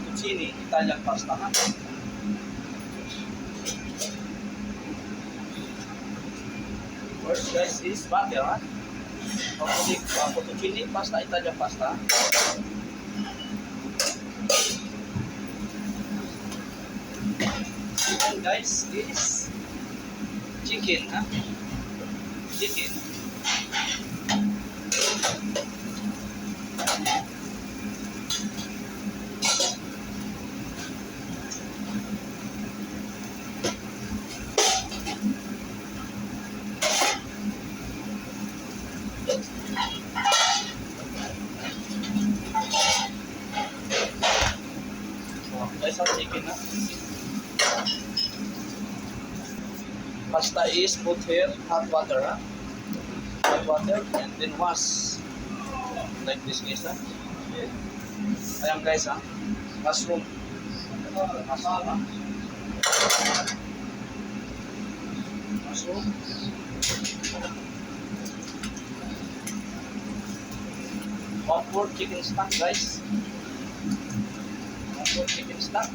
fettuccine Italian pasta. Ha? First guys is butter. Ha? Fettuccine pasta Italian pasta. And guys is chicken. Ha? Chicken. Guys, ang chicken na. Pasta is put here hot water, ha? Hot water and then wash like this guys, ha? Ayan guys, ha? Mushroom. Mushroom, ha? Mushroom. One fourth chicken stock, guys. One fourth chicken stock.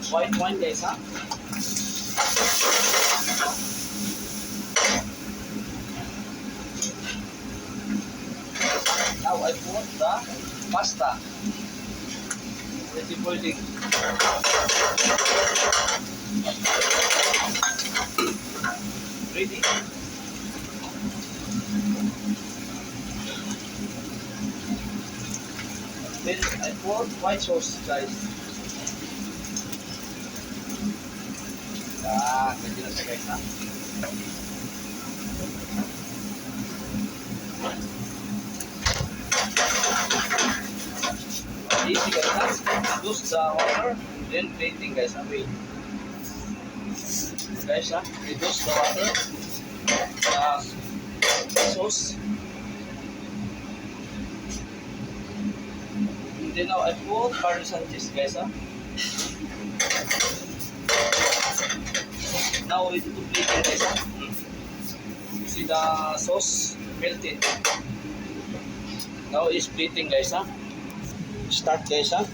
White wine guys, ha? Now I put the pasta. Already boiling. Ready? Then I put white sauce guys. Ganyan na siya guys, ha? Easy guys, ha? Reduce the water and then plating guys, ha? Wait. Guys, ha? Reduce the water. Sauce. And then now I put Parmesan cheese guys, ha? Now we do plate it guys, ha? See the sauce melted. Now is plating guys, ha? Start guys, ha?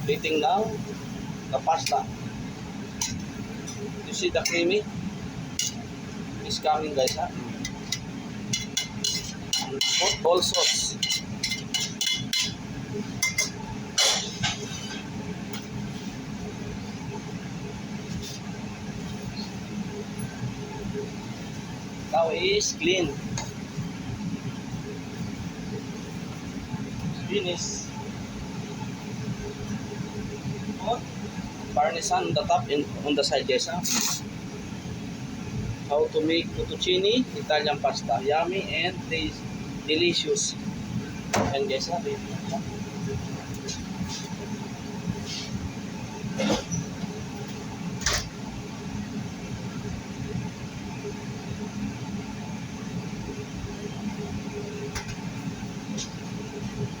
Plating now the pasta. You see the creamy is coming guys, ha? Put all sauce. Now is clean. Finish. Put Parmesan on the top and on the side guys, ha? How to make fettuccine Italian pasta, yummy and delicious. And guys, ha?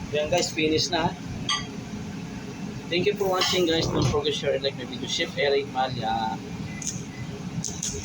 Yan guys, finish na. Thank you for watching guys. Don't forget to share and like my video. Chef Eric Malya.